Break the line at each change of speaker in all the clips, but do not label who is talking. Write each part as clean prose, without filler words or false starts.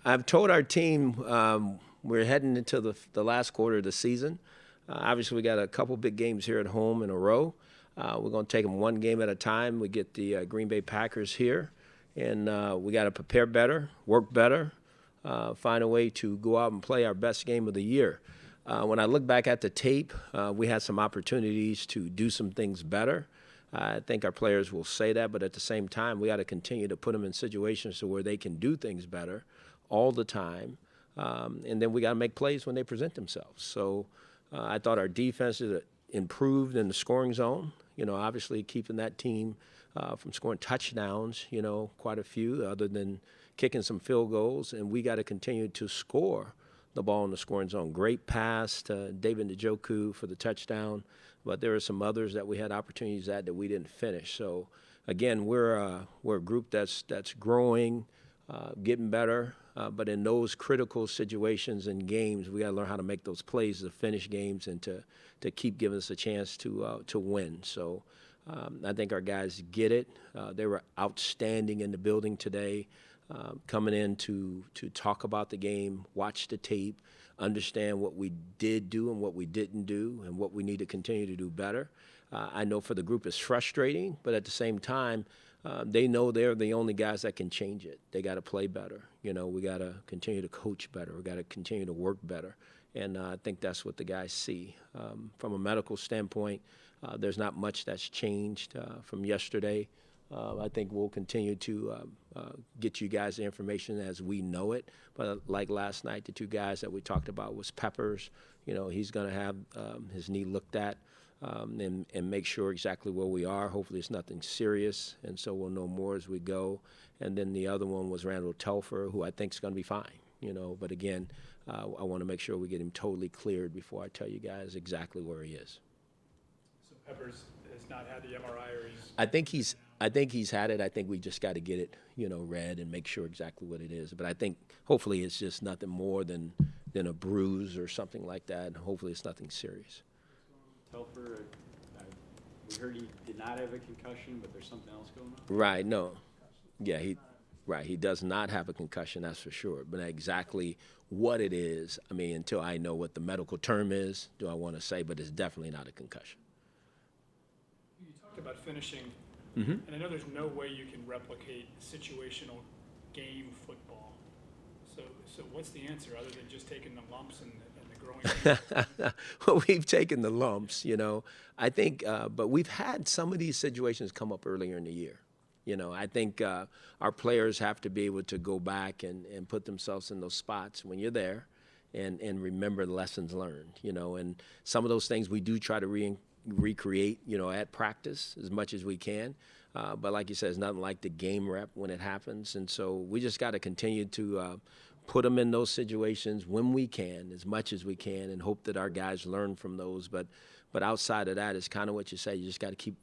I've told our team we're heading into the last quarter of the season. Obviously, we got a couple big games here at home in a row. We're going to take them one game at a time. We get the Green Bay Packers here, and we got to prepare better, work better, find a way to go out and play our best game of the year. When I look back at the tape, we had some opportunities to do some things better. I think our players will say that, but at the same time, we got to continue to put them in situations to where they can do things better all the time. And then we got to make plays when they present themselves. So I thought our defense improved in the scoring zone, obviously keeping that team from scoring touchdowns, quite a few, other than kicking some field goals. And we got to continue to score the ball in the scoring zone. Great pass to David Njoku for the touchdown, but there are some others that we had opportunities at that we didn't finish. So, again, we're a group that's growing, getting better, but in those critical situations and games, we got to learn how to make those plays to finish games and to keep giving us a chance to win. So I think our guys get it. They were outstanding in the building today. Coming in to talk about the game, watch the tape, understand what we did do and what we didn't do and what we need to continue to do better. I know for the group it's frustrating, but at the same time, they know they're the only guys that can change it. They got to play better. We got to continue to coach better. We got to continue to work better. And I think that's what the guys see. From a medical standpoint, there's not much that's changed from yesterday. I think we'll continue to get you guys the information as we know it. But like last night, the two guys that we talked about was Peppers. He's going to have his knee looked at and make sure exactly where we are. Hopefully it's nothing serious, and so we'll know more as we go. And then the other one was Randall Telfer, who I think is going to be fine. But again, I want to make sure we get him totally cleared before I tell you guys exactly where he is.
So Peppers has not had the MRI, or he's...
I think he's had it. I think we just got to get it, read and make sure exactly what it is. But I think hopefully it's just nothing more than a bruise or something like that. And hopefully it's nothing serious.
Telfer, we heard he did not have a concussion, but there's something else going on?
Right, no. Yeah, he does not have a concussion, that's for sure. But exactly what it is, until I know what the medical term is, do I want to say, but it's definitely not a concussion.
You talked about finishing.
Mm-hmm.
And I know there's no way you can replicate situational game football. So what's the answer other than just taking the lumps and the growing?
Well, we've taken the lumps, I think, but we've had some of these situations come up earlier in the year. I think our players have to be able to go back and put themselves in those spots when you're there and remember the lessons learned, and some of those things we do try to recreate, at practice as much as we can. But like you said, it's nothing like the game rep when it happens. And so we just got to continue to put them in those situations when we can, as much as we can, and hope that our guys learn from those. But outside of that, it's kind of what you say. You just got to keep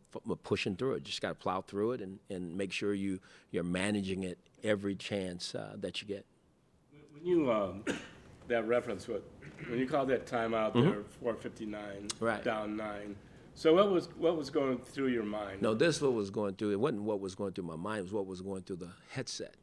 pushing through it. Just got to plow through it and make sure you're managing it every chance that you get.
When you that reference, when you called that timeout there, 4:59,
right,
down 9. So what was going through your mind?
No, this is what was going through. It wasn't what was going through my mind. It was what was going through the headset.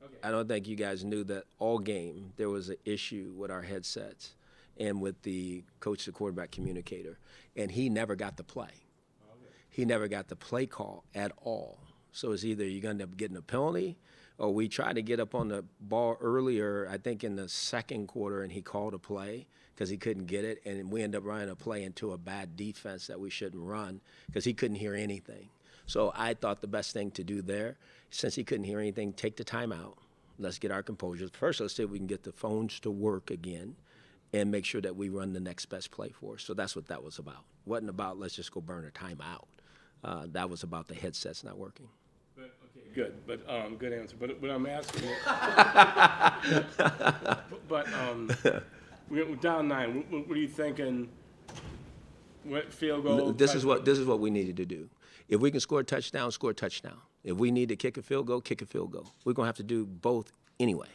Okay.
I don't think you guys knew that all game there was an issue with our headsets and with the coach, the quarterback communicator, and he never got the play.
Okay.
He never got the play call at all. So it's either you're going to end up getting a penalty, or we tried to get up on the ball earlier, I think in the second quarter, and he called a play because he couldn't get it, and we ended up running a play into a bad defense that we shouldn't run because he couldn't hear anything. So I thought the best thing to do there, since he couldn't hear anything, take the timeout. Let's get our composure. First, let's see if we can get the phones to work again and make sure that we run the next best play for us. So that's what that was about. It wasn't about let's just go burn a timeout. That was about the headsets not working.
But, okay, good. But good answer. But I'm asking we're down 9. What are you thinking? What field goal?
This is what we needed to do. If we can score a touchdown, score a touchdown. If we need to kick a field goal, kick a field goal. We're going to have to do both anyway.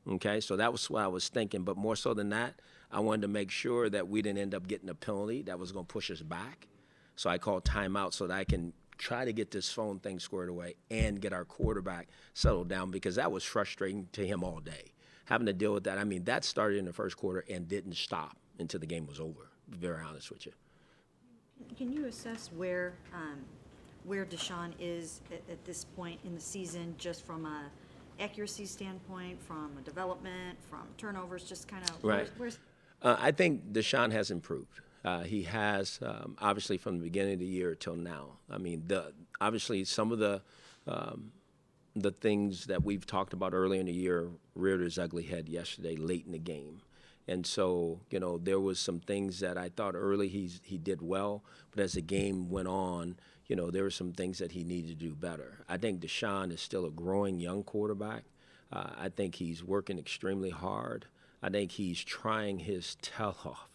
Okay, so that was what I was thinking. But more so than that, I wanted to make sure that we didn't end up getting a penalty that was going to push us back. So I called timeout so that I can try to get this phone thing squared away and get our quarterback settled down, because that was frustrating to him all day. having to deal with that. I mean, that started in the first quarter and didn't stop until the game was over, to be very honest with you.
Can you assess where Deshaun is at this point in the season, just from a accuracy standpoint, from a development, from turnovers, just kind of
Right.
where's
I think Deshaun has improved. He has, obviously, from the beginning of the year till now. I mean, obviously, some of the things that we've talked about earlier in the year reared its ugly head yesterday, late in the game. And so, there was some things that I thought early he did well, but as the game went on, there were some things that he needed to do better. I think Deshaun is still a growing young quarterback. I think he's working extremely hard. I think he's trying his tail off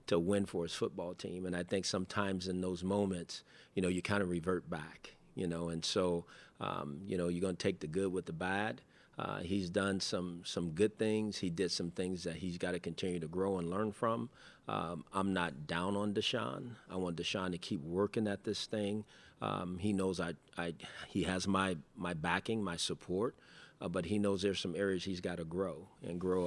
to win for his football team. And I think sometimes in those moments, you kind of revert back, and so, you're going to take the good with the bad. He's done some good things. He did some things that he's got to continue to grow and learn from. I'm not down on Deshaun. I want Deshaun to keep working at this thing. He knows he has my backing, my support, but he knows there's some areas he's got to grow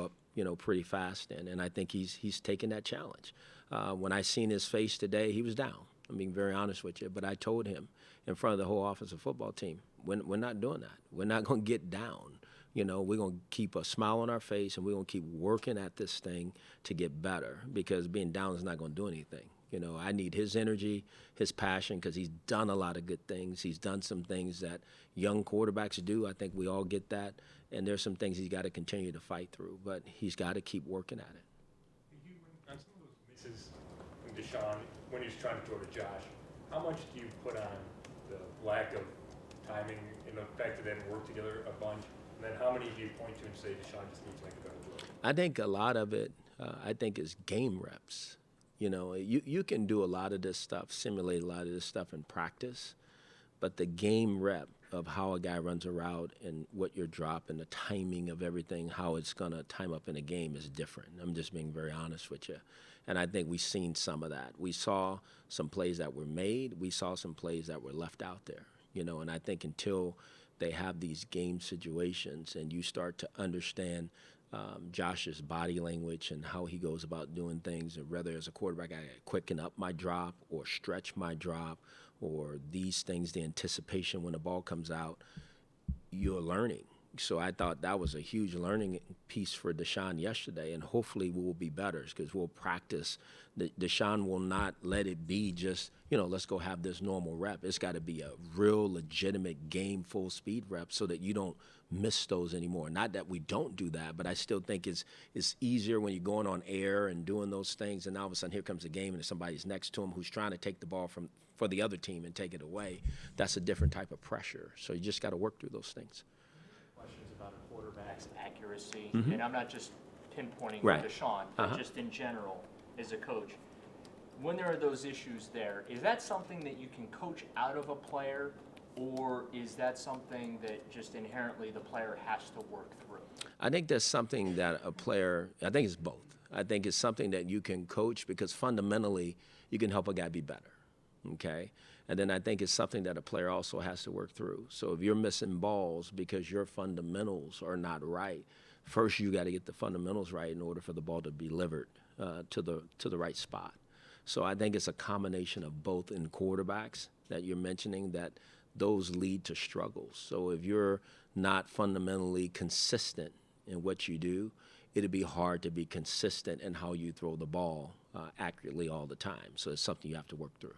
up, pretty fast in. And I think he's taken that challenge. When I seen his face today, he was down. I'm being very honest with you. But I told him in front of the whole offensive football team, we're not doing that. We're not going to get down. We're going to keep a smile on our face, and we're going to keep working at this thing to get better, because being down is not going to do anything. I need his energy, his passion, because he's done a lot of good things. He's done some things that young quarterbacks do. I think we all get that. And there's some things he's got to continue to fight through, but he's got to keep working at it.
On some of those misses from Deshaun, when he was trying to throw to Josh, how much do you put on the lack of timing and the fact that they didn't work together a bunch? And then how many do you point to and say Deshaun just needs to make a better throw?
I think a lot of it, is game reps. You can do a lot of this stuff, simulate a lot of this stuff in practice, but the game rep of how a guy runs a route and what your drop and the timing of everything, how it's going to time up in a game is different. I'm just being very honest with you. And I think we've seen some of that. We saw some plays that were made. We saw some plays that were left out there, and I think until they have these game situations and you start to understand Josh's body language and how he goes about doing things, and whether as a quarterback I quicken up my drop or stretch my drop, or these things, the anticipation when the ball comes out, you're learning. So I thought that was a huge learning piece for Deshaun yesterday, and hopefully we will be better because we'll practice. Deshaun will not let it be just, let's go have this normal rep. It's got to be a real legitimate game full speed rep so that you don't miss those anymore. Not that we don't do that, but I still think it's easier when you're going on air and doing those things, and all of a sudden here comes a game and somebody's next to him who's trying to take the ball for the other team and take it away. That's a different type of pressure. So you just got to work through those things.
Questions about a quarterback's accuracy,
Mm-hmm.
and I'm not just pinpointing
Right.
Deshaun, but
Uh-huh.
just in general as a coach. When there are those issues there, is that something that you can coach out of a player, or is that something that just inherently the player has to work through?
I think that's something that a player, I think it's both. I think it's something that you can coach because fundamentally you can help a guy be better, okay? And then I think it's something that a player also has to work through. So if you're missing balls because your fundamentals are not right, first you got to get the fundamentals right in order for the ball to be delivered to the right spot. So I think it's a combination of both in quarterbacks that you're mentioning that those lead to struggles. So if you're not fundamentally consistent in what you do, it'd be hard to be consistent in how you throw the ball accurately all the time. So it's something you have to work through.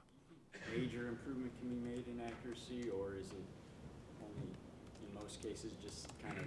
Major improvement can be made in accuracy, or is it only, in most cases, just kind of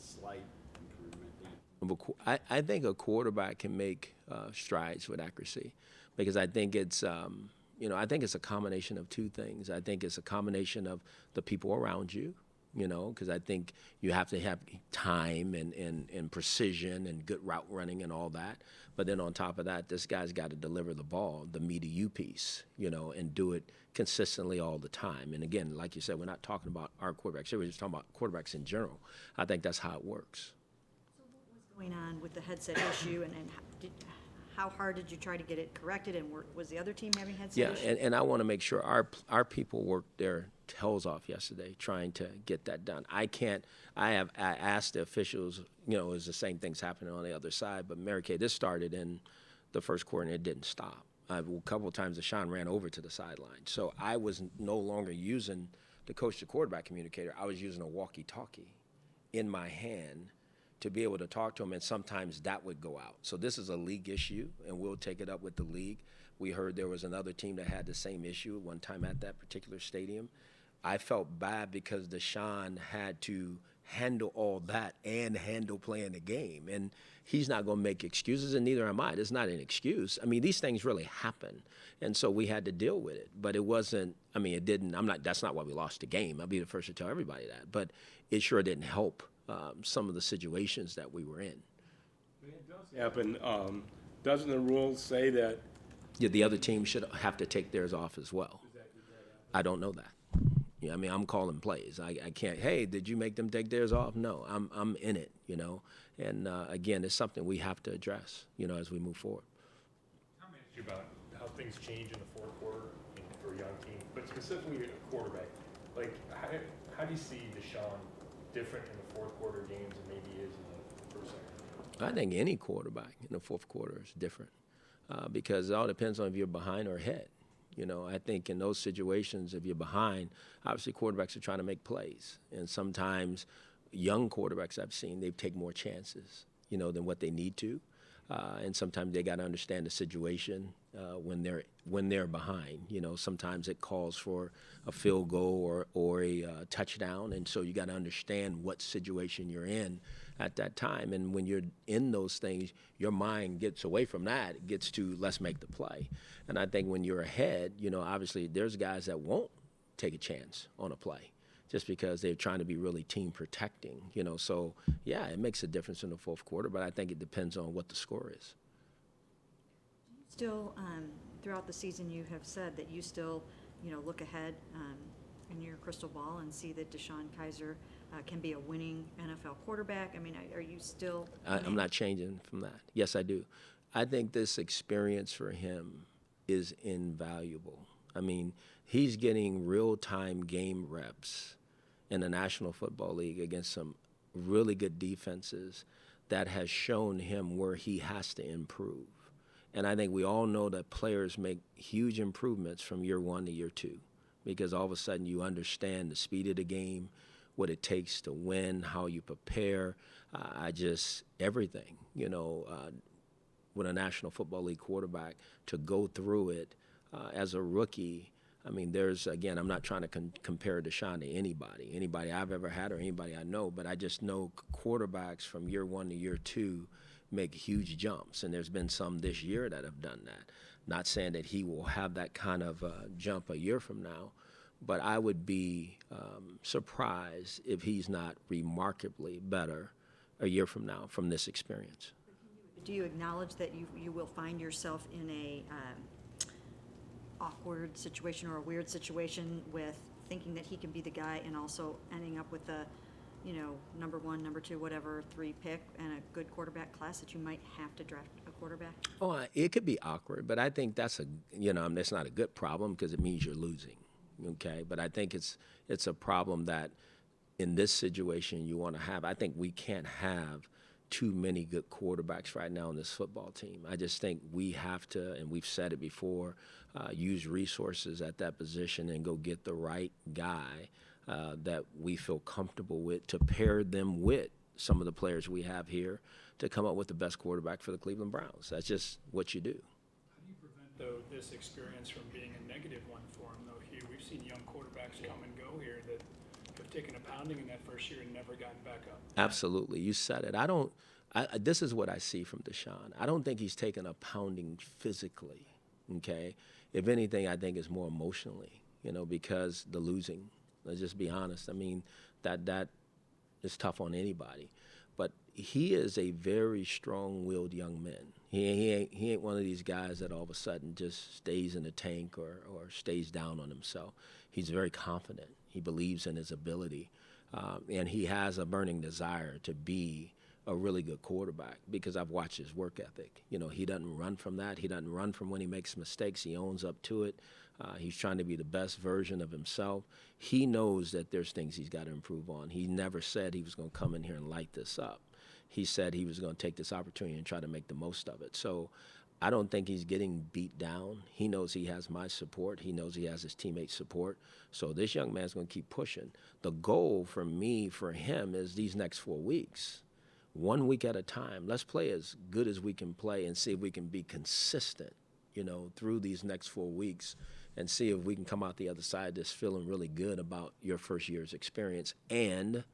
slight improvement?
I think a quarterback can make strides with accuracy because I think it's I think it's a combination of two things. I think it's a combination of the people around you, because I think you have to have time and precision and good route running and all that. But then on top of that, this guy's got to deliver the ball, the me to you piece, and do it consistently all the time. And again, like you said, we're not talking about our quarterbacks here. We're just talking about quarterbacks in general. I think that's how it works.
going on with the headset issue, and how hard did you try to get it corrected, and was the other team having had some
Yeah,
issues?
and I want to make sure our people worked their tails off yesterday trying to get that done. I asked the officials, is the same things happening on the other side, but Mary Kay, this started in the first quarter and it didn't stop. A couple of times Deshaun ran over to the sideline. So I was no longer using the coach to quarterback communicator. I was using a walkie-talkie in my hand to be able to talk to him, and sometimes that would go out. So this is a league issue, and we'll take it up with the league. We heard there was another team that had the same issue one time at that particular stadium. I felt bad because Deshaun had to handle all that and handle playing the game. And he's not going to make excuses, and neither am I. It's not an excuse. I mean, these things really happen. And so we had to deal with it. But it wasn't, it didn't, that's not why we lost the game. I'll be the first to tell everybody that. But it sure didn't help some of the situations that we were in.
When it does happen, doesn't the rules say that?
Yeah, the other team should have to take theirs off as well. I don't know that. Yeah, I'm calling plays. I can't, hey, did you make them take theirs off? No, I'm in it, And again, it's something we have to address, as we move forward.
Tom asked you about how things change in the fourth quarter for a young team, but specifically a quarterback. Like, how do you see Deshaun different in the fourth quarter games than maybe he is in the first, second?
I think any quarterback in the fourth quarter is different because it all depends on if you're behind or ahead. I think in those situations, if you're behind, obviously quarterbacks are trying to make plays. And sometimes young quarterbacks I've seen, they take more chances, than what they need to. And sometimes they got to understand the situation when they're behind. Sometimes it calls for a field goal or a touchdown, and so you got to understand what situation you're in at that time. And when you're in those things, your mind gets away from that. It gets to let's make the play. And I think when you're ahead, obviously there's guys that won't take a chance on a play just because they're trying to be really team protecting. So yeah, it makes a difference in the fourth quarter, but I think it depends on what the score is.
Still, throughout the season, you have said that you still, look ahead in your crystal ball and see that Deshaun Kaiser can be a winning NFL quarterback. Are you still?
I'm not changing from that. Yes, I do. I think this experience for him is invaluable. He's getting real-time game reps in the National Football League against some really good defenses that has shown him where he has to improve. And I think we all know that players make huge improvements from year one to year two because all of a sudden you understand the speed of the game, what it takes to win, how you prepare, everything, with a National Football League quarterback to go through it as a rookie. I'm not trying to compare Deshaun to anybody I've ever had or anybody I know, but I just know quarterbacks from year one to year two make huge jumps, and there's been some this year that have done that. Not saying that he will have that kind of jump a year from now, but I would be surprised if he's not remarkably better a year from now from this experience.
Do you acknowledge that you will find yourself in a awkward situation or a weird situation with thinking that he can be the guy and also ending up with a, number one, number two, whatever, 3 pick and a good quarterback class that you might have to draft a quarterback?
Oh, it could be awkward, but I think that's that's not a good problem because it means you're losing, okay? But I think it's a problem that in this situation you want to have. I think we can't have too many good quarterbacks right now on this football team. I just think we have to, and we've said it before, use resources at that position and go get the right guy that we feel comfortable with to pair them with some of the players we have here to come up with the best quarterback for the Cleveland Browns. That's just what you do.
How do you prevent, though, this experience from being a negative one for him, though, Hugh? We've seen young quarterbacks come and go here that have taken a pounding in that first year and never gotten back up.
Absolutely. You said it. This is what I see from Deshaun. I don't think he's taken a pounding physically, okay? If anything, I think it's more emotionally, because the losing. Let's just be honest. That is tough on anybody. But he is a very strong-willed young man. He ain't one of these guys that all of a sudden just stays in the tank or stays down on himself. He's very confident. He believes in his ability. And he has a burning desire to be a really good quarterback because I've watched his work ethic. You know, he doesn't run from that. He doesn't run from when he makes mistakes. He owns up to it. He's trying to be the best version of himself. He knows that there's things he's got to improve on. He never said he was going to come in here and light this up. He said he was going to take this opportunity and try to make the most of it. So I don't think he's getting beat down. He knows he has my support. He knows he has his teammates' support. So this young man's going to keep pushing. The goal for me, for him, is these next 4 weeks. 1 week at a time. Let's play as good as we can play and see if we can be consistent, you know, through these next 4 weeks and see if we can come out the other side just feeling really good about your first year's experience and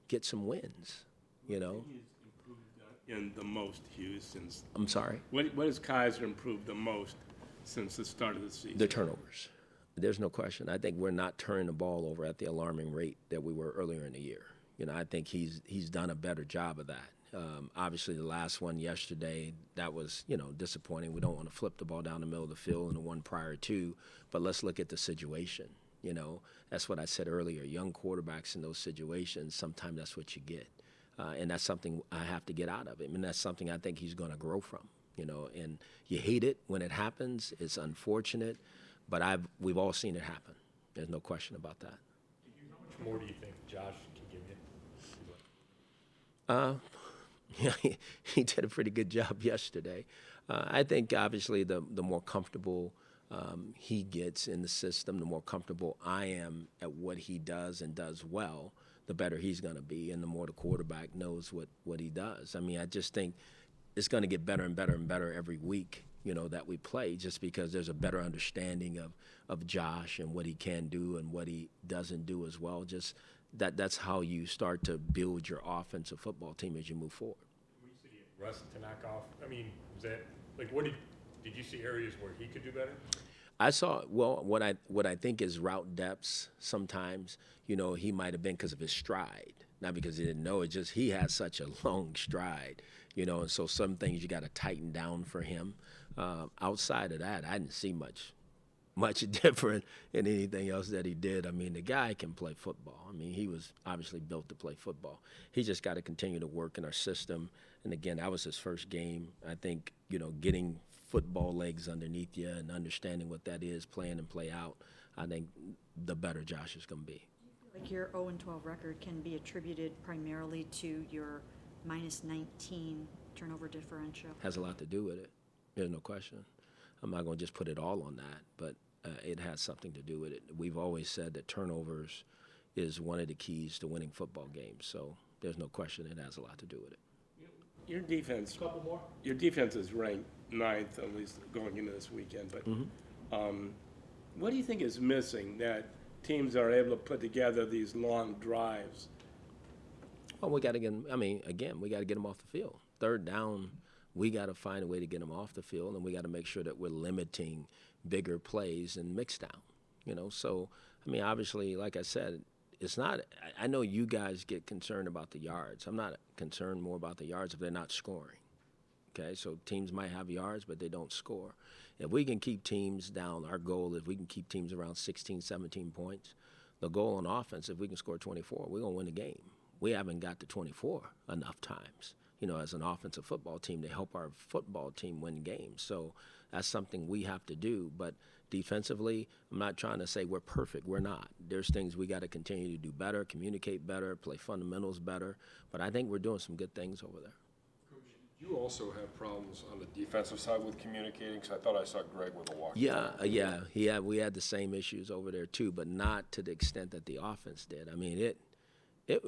get some wins, you know.
He's improved in the most, Hugh, since.
I'm sorry?
What has Kaiser improved the most since the start of the season?
The turnovers. There's no question. I think we're not turning the ball over at the alarming rate that we were earlier in the year. You know, I think he's done a better job of that. Obviously, the last one yesterday, that was, you know, disappointing. We don't want to flip the ball down the middle of the field and the one prior to, but let's look at the situation. You know, that's what I said earlier. Young quarterbacks in those situations, sometimes that's what you get. And that's something I have to get out of him. And that's something I think he's going to grow from, you know. And you hate it when it happens. It's unfortunate. But we've all seen it happen. There's no question about that.
How much more do you think Josh can give you?
Yeah, he did a pretty good job yesterday. I think obviously the more comfortable he gets in the system, the more comfortable I am at what he does and does well, the better he's going to be, and the more the quarterback knows what he does. I mean, I just think it's going to get better and better and better every week, you know, that we play, just because there's a better understanding of Josh and what he can do and what he doesn't do as well. Just that's how you start to build your offensive football team as you move forward.
When you said Russ to knock off, I mean, was that like what did you see areas where he could do better?
I saw, well, what I think is route depths sometimes, you know, he might have been because of his stride, not because he didn't know it, just he has such a long stride, you know, and so some things you got to tighten down for him. Outside of that, I didn't see much different in anything else that he did. I mean, the guy can play football. I mean, he was obviously built to play football. He just got to continue to work in our system. And again, that was his first game. I think, you know, getting football legs underneath you and understanding what that is, playing and play out, I think the better Josh is going to be.
Like your 0-12 record can be attributed primarily to your minus 19 turnover differential.
Has a lot to do with it. There's no question. I'm not going to just put it all on that, but it has something to do with it. We've always said that turnovers is one of the keys to winning football games, so there's no question it has a lot to do with it.
Your defense.
Couple more.
Your defense is ranked 9th, at least going into this weekend. But what do you think is missing that teams are able to put together these long drives?
Well, we got to get them. I mean, again, we got to get them off the field. Third down, we got to find a way to get them off the field, and we got to make sure that we're limiting bigger plays and mix down. You know, so I mean, obviously, like I said, it's not. I know you guys get concerned about the yards. I'm not concerned more about the yards if they're not scoring. Okay, so teams might have yards, but they don't score. If we can keep teams down, our goal is we can keep teams around 16, 17 points. The goal on offense, if we can score 24, we're going to win the game. We haven't got to 24 enough times, you know, as an offensive football team to help our football team win games. So that's something we have to do. But defensively, I'm not trying to say we're perfect. We're not. There's things we got to continue to do better, communicate better, play fundamentals better. But I think we're doing some good things over there.
You also have problems on the defensive side with communicating, because I thought I saw Greg with a walk.
Yeah. We had the same issues over there too, but not to the extent that the offense did. I mean, it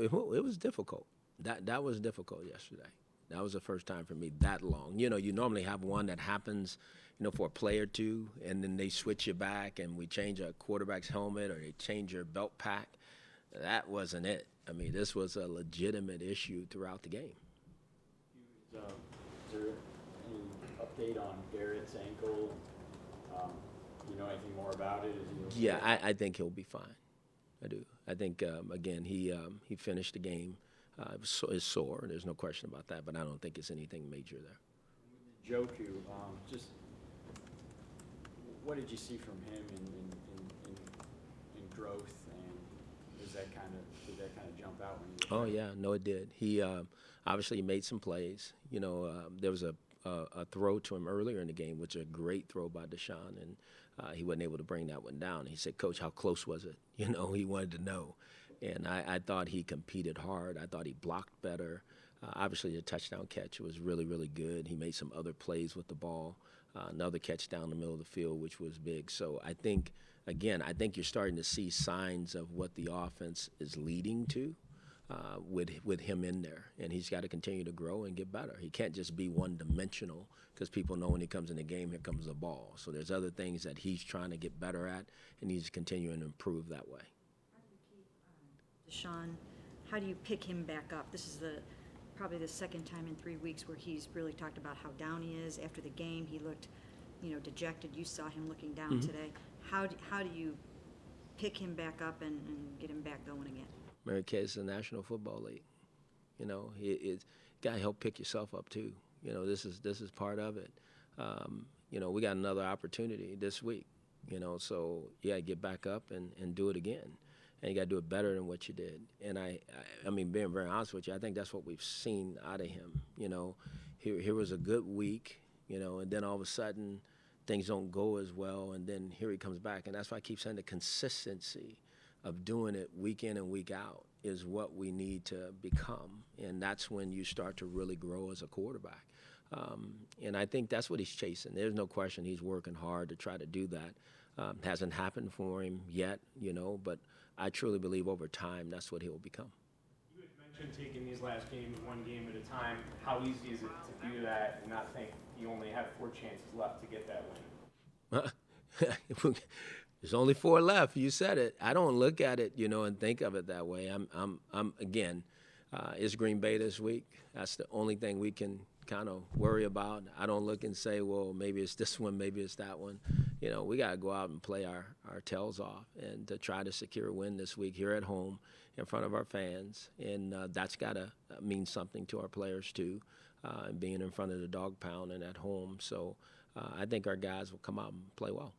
was difficult. That was difficult yesterday. That was the first time for me that long. You know, you normally have one that happens, you know, for a play or two, and then they switch you back, and we change a quarterback's helmet or they change your belt pack. That wasn't it. I mean, this was a legitimate issue throughout the game.
Is there any update on Garrett's ankle? You know anything more about it? Is he okay?
Yeah, I think he'll be fine. I do. I think, again, he finished the game. It's sore. There's no question about that, but I don't think it's anything major there.
Joku, just what did you see from him in growth? And is did that kind of jump out when you?
Oh yeah, no, it did. He obviously made some plays. You know, there was a throw to him earlier in the game, which is a great throw by Deshaun, and he wasn't able to bring that one down. He said, "Coach, how close was it?" You know, he wanted to know, and I thought he competed hard. I thought he blocked better. Obviously, the touchdown catch was really, really good. He made some other plays with the ball. Another catch down the middle of the field, which was big. So I think, again, you're starting to see signs of what the offense is leading to with him in there. And he's got to continue to grow and get better. He can't just be one-dimensional because people know when he comes in the game, here comes the ball. So there's other things that he's trying to get better at, and he's continuing to improve that way.
Deshaun, how do you pick him back up? This is probably the second time in 3 weeks where he's really talked about how down he is. After the game, he looked, dejected. You saw him looking down today. How do you pick him back up and get him back going again?
Mary Kay, it's the National Football League. You know, it's got to help pick yourself up too. You know, this is part of it. You know, we got another opportunity this week. You know, so you got to get back up and do it again. And you got to do it better than what you did. And I mean, being very honest with you, I think that's what we've seen out of him. You know, here was a good week, you know, and then all of a sudden things don't go as well, and then here he comes back. And that's why I keep saying the consistency of doing it week in and week out is what we need to become. And that's when you start to really grow as a quarterback. And I think that's what he's chasing. There's no question he's working hard to try to do that. Hasn't happened for him yet, you know, but I truly believe over time that's what he'll become.
You had mentioned taking these last games one game at a time. How easy is it to do that and not think you only have 4 chances left to get that win?
There's only 4 left. You said it. I don't look at it, you know, and think of it that way. I'm again, it's Green Bay this week. That's the only thing we can kind of worry about. I don't look and say, well, maybe it's this one, maybe it's that one. You know, we got to go out and play our tails off and to try to secure a win this week here at home in front of our fans. And that's got to mean something to our players too, being in front of the dog pound and at home. So I think our guys will come out and play well.